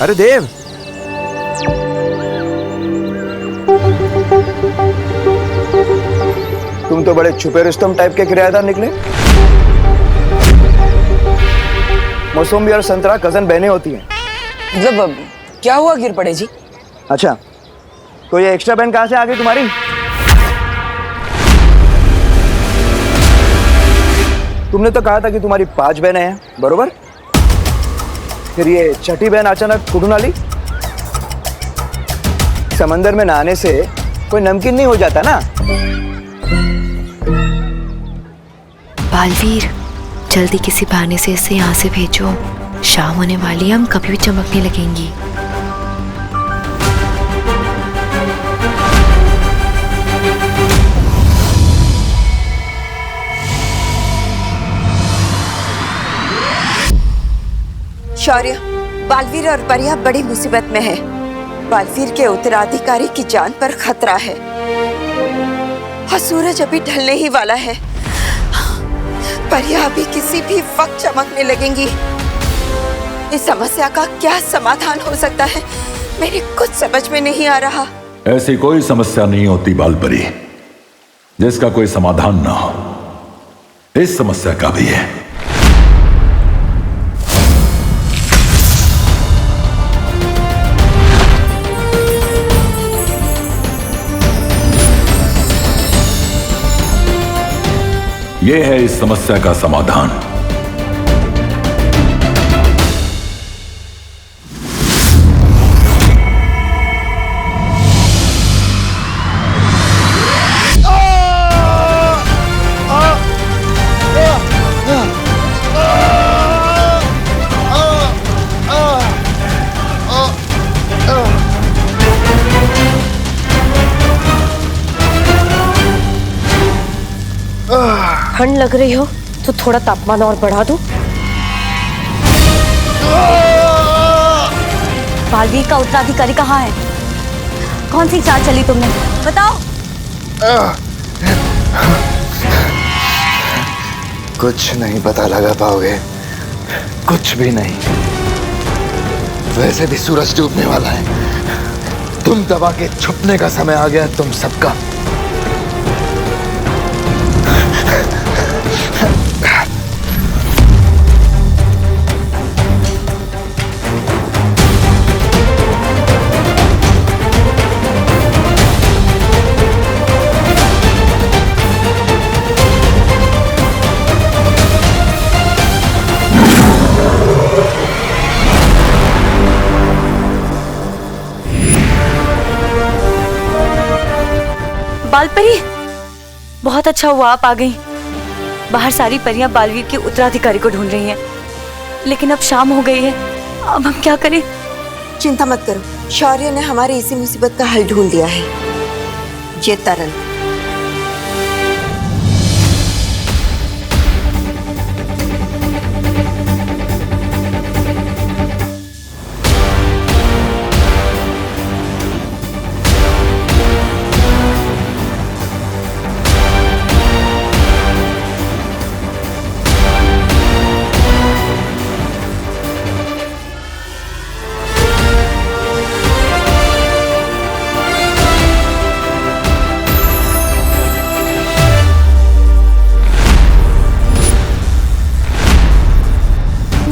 अरे देव, तुम तो बड़े छुपे रुस्तम टाइप के किराएदार निकले। मौसमी और संतरा कजन बहनें होती हैं। मतलब क्या हुआ गिर पड़े जी? अच्छा, तो ये एक्स्ट्रा बहन कहां से आ गई तुम्हारी? तुमने तो कहा था कि तुम्हारी 5 बहनें हैं, बरोबर? फिर ये छठी बहन अचानक कुड़ून आली? समंदर में नहाने से कोई नमकीन नहीं हो जाता ना। बालवीर, जल्दी किसी बहाने से इसे यहाँ से भेजो। शाम होने वाली है, हम कभी भी चमकने लगेंगी। शौर्य, बालवीर और परिया बड़ी मुसीबत में है। बालवीर के उत्तराधिकारी की जान पर खतरा है और सूरज अभी ढलने ही वाला है। परिया अभी किसी भी वक्त चमकने लगेंगी। इस समस्या का क्या समाधान हो सकता है, मेरे कुछ समझ में नहीं आ रहा। ऐसी कोई समस्या नहीं होती बालपरी जिसका कोई समाधान ना हो। इस समस्या का भी है। यह है इस समस्या का समाधान। ठंड लग रही हो तो थोड़ा तापमान और बढ़ा दूं? बालवीर का उत्तराधिकारी कहाँ है? कौन सी चाल चली तुमने, बताओ। कुछ नहीं पता लगा पाओगे, कुछ भी नहीं। वैसे भी सूरज डूबने वाला है। तुम दबा के छुपने का समय आ गया तुम सबका। बालपरी, बहुत अच्छा हुआ आप आ गई। बाहर सारी परियां बालवीर के उत्तराधिकारी को ढूंढ रही हैं, लेकिन अब शाम हो गई है। अब हम क्या करें? चिंता मत करो, शौर्य ने हमारी इसी मुसीबत का हल ढूंढ लिया है। ये तरल।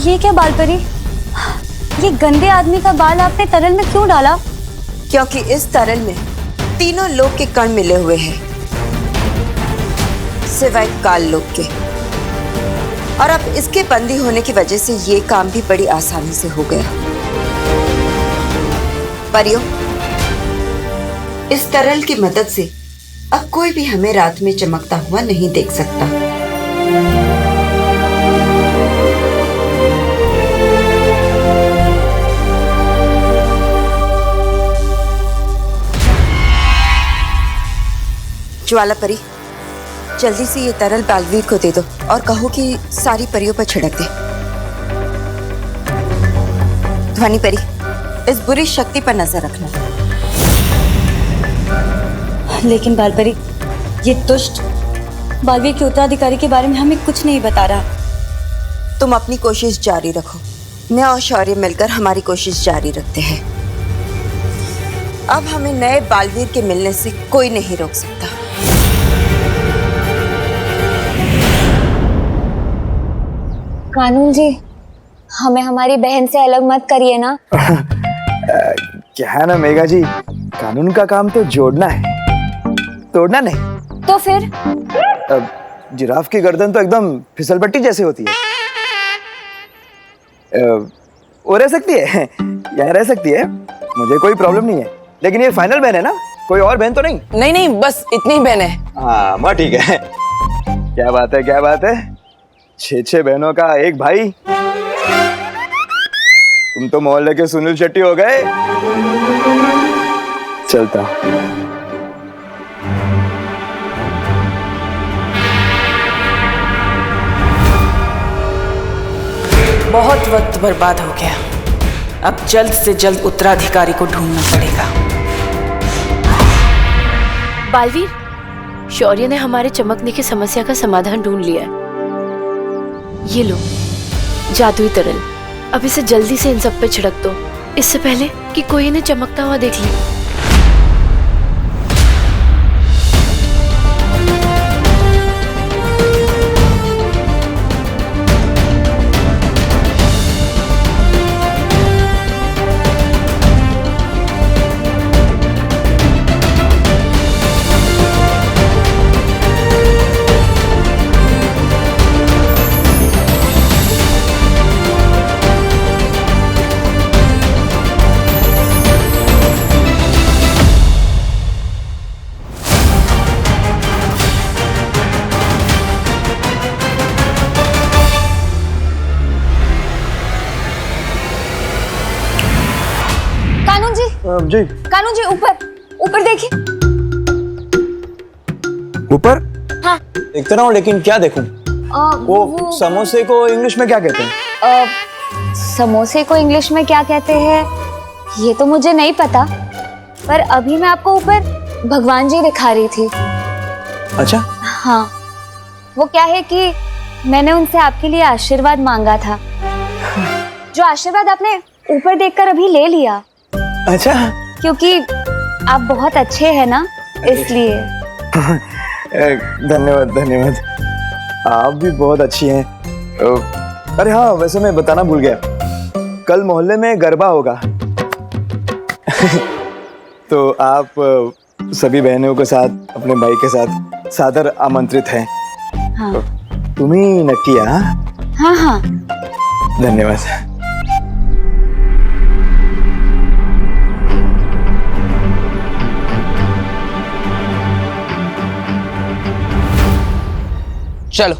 ये क्या बालपरी, ये गंदे आदमी का बाल आपने तरल में क्यों डाला? क्योंकि इस तरल में तीनों लोक के कण मिले हुए हैं, सिवाय काल लोक के। और अब इसके बंदी होने की वजह से ये काम भी बड़ी आसानी से हो गया। परियों, इस तरल की मदद से अब कोई भी हमें रात में चमकता हुआ नहीं देख सकता। ज्वाला परी, जल्दी से ये तरल बालवीर को दे दो और कहो कि सारी परियों पर छिड़क दे। ध्वनि परी, इस बुरी शक्ति पर नजर रखना। लेकिन बालपरी, ये दुष्ट बालवीर के उत्तराधिकारी के बारे में हमें कुछ नहीं बता रहा। तुम अपनी कोशिश जारी रखो, मैं और शौर्य मिलकर हमारी कोशिश जारी रखते हैं। अब हमें नए बालवीर के मिलने से कोई नहीं रोक सकता। कानून जी, हमें हमारी बहन से अलग मत करिए ना। क्या है ना मेघा जी, कानून का काम तो जोड़ना है, तोड़ना नहीं। तो फिर जिराफ की गर्दन तो एकदम फिसलपट्टी जैसी होती है। वो रह सकती है, यहाँ रह सकती है, मुझे कोई प्रॉब्लम नहीं है। लेकिन ये फाइनल बहन है ना, कोई और बहन तो नहीं? नहीं नहीं, बस इतनी ही बहन है। हाँ माँ ठीक है। क्या बात है, क्या बात है, 6 बहनों का एक भाई। तुम तो मोहल्ले के सुनील शेट्टी हो गए। चलता हूं। बहुत वक्त बर्बाद हो गया, अब जल्द से जल्द उत्तराधिकारी को ढूंढना पड़ेगा। बालवीर, शौर्य ने हमारे चमकने की समस्या का समाधान ढूंढ लिया है। ये लो जादुई तरल, अब इसे जल्दी से इन सब पे छिड़क दो, इससे पहले कि कोई इन्हें चमकता हुआ देख ले। जी कानून जी, ऊपर ऊपर देखिए। ऊपर? हाँ। देखते ना, लेकिन क्या देखूं? वो समोसे को इंग्लिश में क्या कहते हैं? समोसे को इंग्लिश में क्या कहते हैं ये तो मुझे नहीं पता, पर अभी मैं आपको ऊपर भगवान जी दिखा रही थी। अच्छा। हाँ, वो क्या है कि मैंने उनसे आपके लिए आशीर्वाद मांगा था, जो आशीर्वाद आपने ऊपर देखकर अभी ले लिया। अच्छा। क्योंकि आप बहुत अच्छे हैं ना, इसलिए। धन्यवाद धन्यवाद, आप भी बहुत अच्छी हैं। अरे हाँ, वैसे मैं बताना भूल गया, कल मोहल्ले में गरबा होगा। तो आप सभी बहनों के साथ, अपने भाई के साथ सादर आमंत्रित हैं। हाँ। तुम ही नक्की? हाँ हाँ। धन्यवाद। चलो।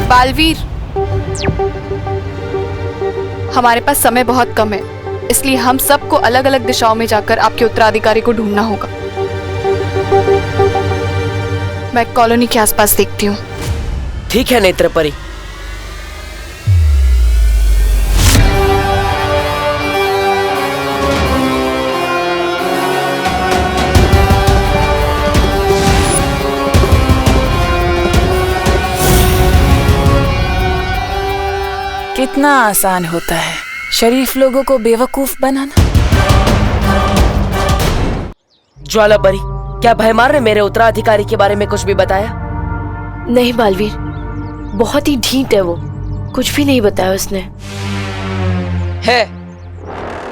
बालवीर, हमारे पास समय बहुत कम है, इसलिए हम सबको अलग अलग दिशाओं में जाकर आपके उत्तराधिकारी को ढूंढना होगा। मैं कॉलोनी के आसपास देखती हूँ। ठीक है नेत्रपरी। कितना आसान होता है शरीफ लोगों को बेवकूफ बनाना। ज्वालापरी, क्या भयमार ने मेरे उत्तराधिकारी के बारे में कुछ भी बताया? नहीं बालवीर, बहुत ही ढीठ है वो, कुछ भी नहीं बताया उसने। है,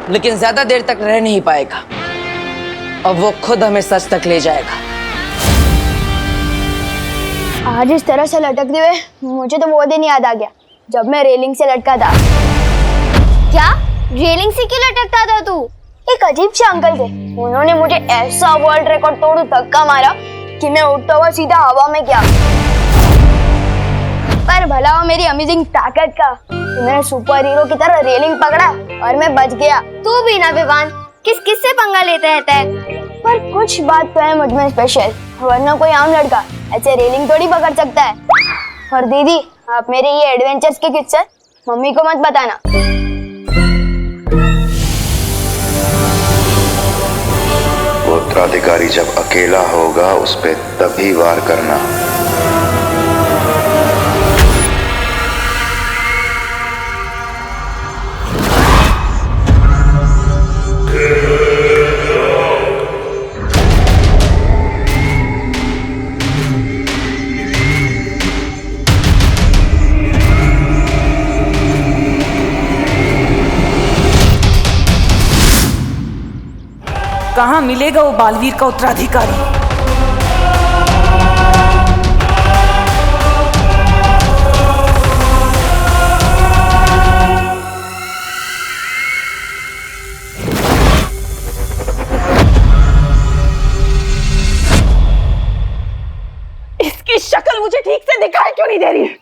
लेकिन ज्यादा देर तक रह नहीं पाएगा, अब वो खुद हमें सच तक ले जाएगा। आज इस तरह से लटकते हुए मुझे तो वो दिन याद आ गया जब मैं रेलिंग से लटका था। क्या? रेलिंग से क्यों लटकता था तू? एक अजीब से अंकल थे, उन्होंने मुझे ऐसा वर्ल्ड रिकॉर्ड तोड़ धक्का मारा कि मैं उड़ता हुआ सीधा हवा में गया। पर भला हो मेरी अमेजिंग ताकत का कि मैंने सुपर हीरो की तरह रेलिंग पकड़ा और मैं बच गया। तू भी ना विवान, किस किस से पंगा लेता रहता है? पर कुछ बात तो है मुझ में स्पेशल, वरना कोई आम लड़का ऐसे रेलिंग थोड़ी पकड़ सकता है। और दीदी, आप मेरे ये एडवेंचर्स के किस्से मम्मी को मत बताना। वो उत्तराधिकारी जब अकेला होगा उस पे तभी वार करना। कहाँ मिलेगा वो बालवीर का उत्तराधिकारी? इसकी शक्ल मुझे ठीक से दिखाई क्यों नहीं दे रही है?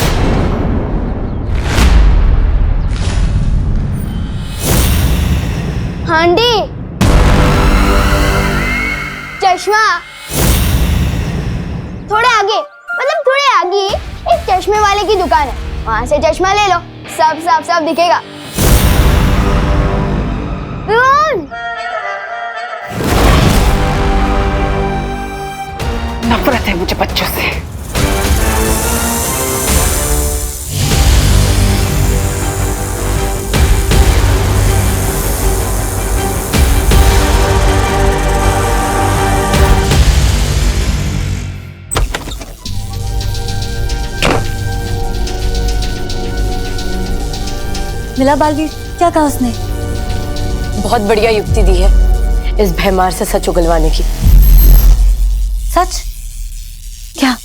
आंटी, चश्मा थोड़े आगे, मतलब थोड़े आगे एक चश्मे वाले की दुकान है, वहां से चश्मा ले लो, सब साफ साफ दिखेगा। नफरत है मुझे बच्चों से। मिला बालवीर? क्या कहा उसने? बहुत बढ़िया युक्ति दी है इस भैमार से सच उगलवाने की। सच? क्या?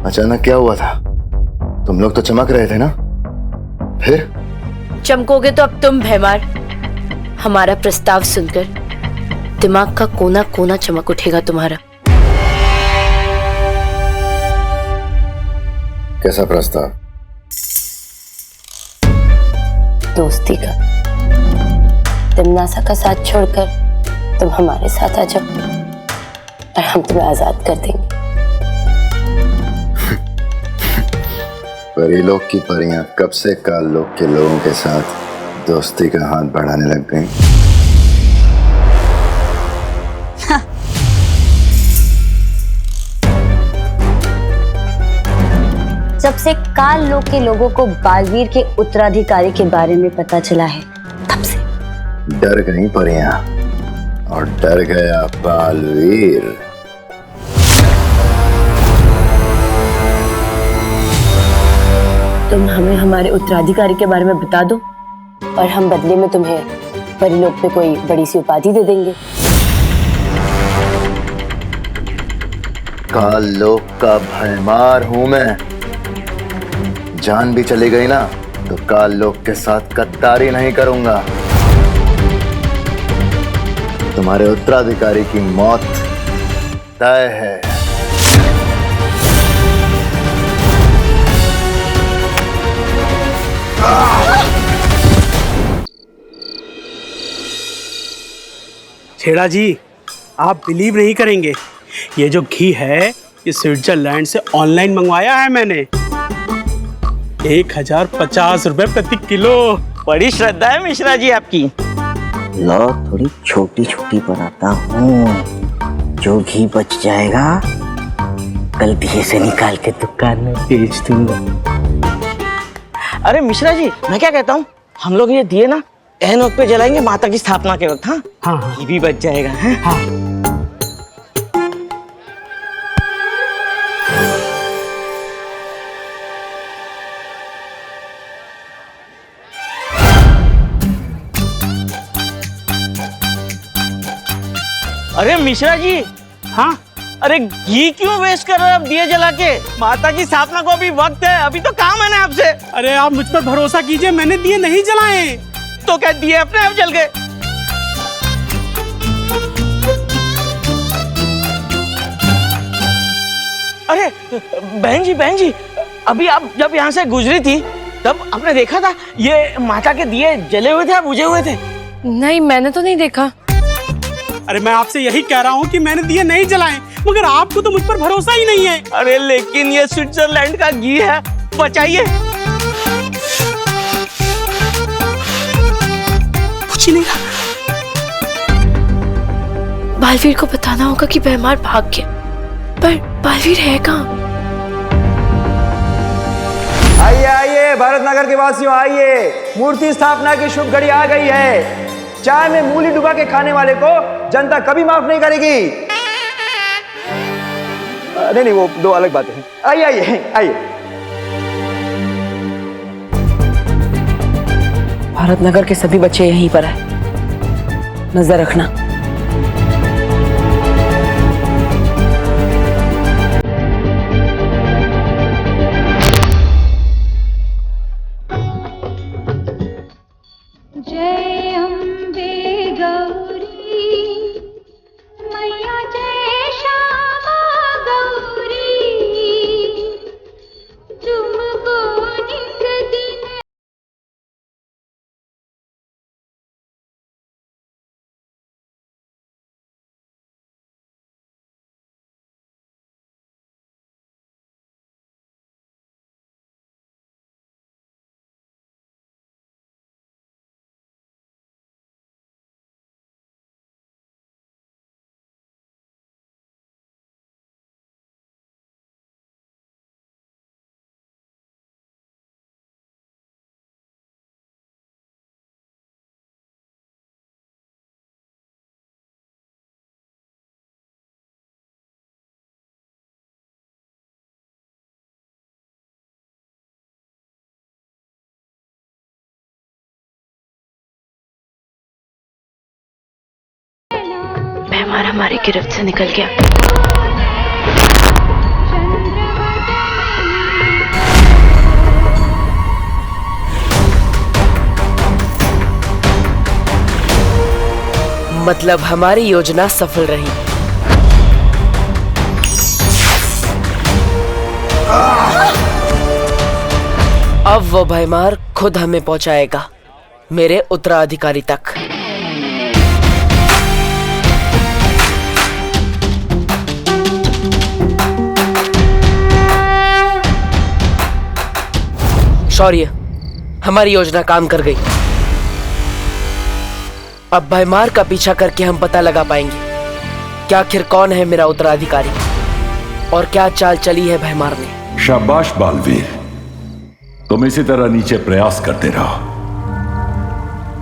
अचानक क्या हुआ था? तुम लोग तो चमक रहे थे ना, फिर? चमकोगे तो अब तुम भैमार। हमारा प्रस्ताव सुनकर दिमाग का कोना कोना चमक उठेगा तुम्हारा। कैसा प्रस्ताव? दोस्ती का। तिमनासा का साथ छोड़कर तुम हमारे साथ आ जाओ और हम तुम्हें आजाद कर देंगे। परी लोग की परियां कब से काल लोग के लोगों के साथ दोस्ती का हाथ बढ़ाने लग गई। जब से काल लोक के लोगों को बालवीर के उत्तराधिकारी के बारे में पता चला है, तब से डर गई परियां और डर गया बालवीर। तुम हमें हमारे उत्तराधिकारी के बारे में बता दो और हम बदले में तुम्हें परिलोक पे कोई बड़ी सी उपाधि दे देंगे। काल लोक का भयमार हूं मैं। जान भी चली गई ना तो काल लोक के साथ गद्दारी नहीं करूंगा। तुम्हारे उत्तराधिकारी की मौत तय है। छेड़ा जी, आप बिलीव नहीं करेंगे, ये जो घी है ये स्विट्जरलैंड से ऑनलाइन मंगवाया है मैंने। 1050 रुपए प्रति किलो। बड़ी श्रद्धा है मिश्रा जी आपकी। लो थोड़ी छोटी छोटी बनाता हूँ, जो घी बच जाएगा कल दिए से निकाल के दुकान में बेच दूंगा। अरे मिश्रा जी, मैं क्या कहता हूँ, हम लोग ये दिए ना एहन वक्त पे जलाएंगे माता की स्थापना के वक्त। हाँ हाँ घी भी बच जाएगा है? हाँ। अरे मिश्रा जी, हाँ अरे घी क्यों वेस्ट कर रहे हो आप दिए जला के? माता की स्थापना को अभी वक्त है, अभी तो काम है ना आपसे। अरे आप मुझ पर भरोसा कीजिए, मैंने दिए नहीं जलाए। तो क्या दिए अपने आप जल गए? अरे बहन जी अभी आप जब यहाँ से गुजरी थी तब आपने देखा था ये माता के दिए जले हुए थे या बुझे हुए थे? नहीं, मैंने तो नहीं देखा। अरे मैं आपसे यही कह रहा हूँ कि मैंने दिए नहीं जलाए, मगर आपको तो मुझ पर भरोसा ही नहीं है। अरे लेकिन ये स्विट्जरलैंड का घी है, बचाइए। कुछ नहीं रहा। बालवीर को बताना होगा कि भैमार भाग गया, पर बालवीर है कहाँ? आइए आइए भारत नगर के वासियों, आइए, मूर्ति स्थापना की शुभ घड़ी आ गई है। चाय में मूली डुबा के खाने वाले को जनता कभी माफ नहीं करेगी। नहीं, वो दो अलग बातें हैं। आइए आइए आइए। भारत नगर के सभी बच्चे यहीं पर है, नजर रखना। भैमार हमारी गिरफ्त से निकल गया। मतलब हमारी योजना सफल रही। अब वो भैमार खुद हमें पहुंचाएगा मेरे उत्तराधिकारी तक। शौर्य, हमारी योजना काम कर गई। अब भैमार का पीछा करके हम पता लगा पाएंगे कि आखिर कौन है मेरा उत्तराधिकारी और क्या चाल चली है भैमार ने। शाबाश बालवीर, तुम इसी तरह नीचे प्रयास करते रहो,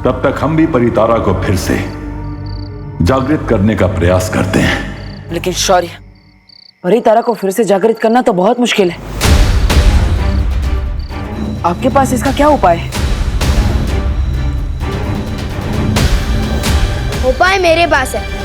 तब तक हम भी परितारा को फिर से जागृत करने का प्रयास करते हैं। लेकिन शौर्य, परितारा को फिर से जागृत करना तो बहुत मुश्किल है। आपके पास इसका क्या उपाय है? उपाय मेरे पास है।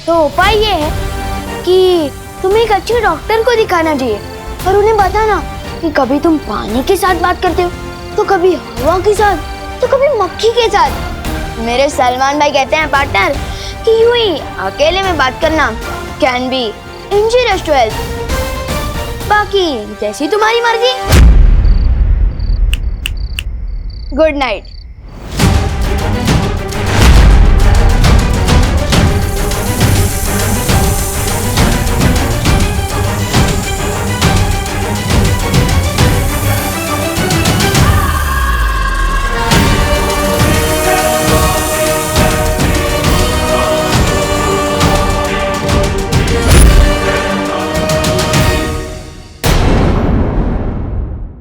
तो उपाय ये है कि तुम्हें एक अच्छे डॉक्टर को दिखाना चाहिए और उन्हें बताना कि कभी तुम पानी के साथ बात करते हो, तो कभी हवा के साथ, तो कभी मक्खी के साथ। मेरे सलमान भाई कहते हैं पार्टनर कि यूं ही अकेले में बात करना can be injurious to health. बाकी जैसी तुम्हारी मर्जी। Good night.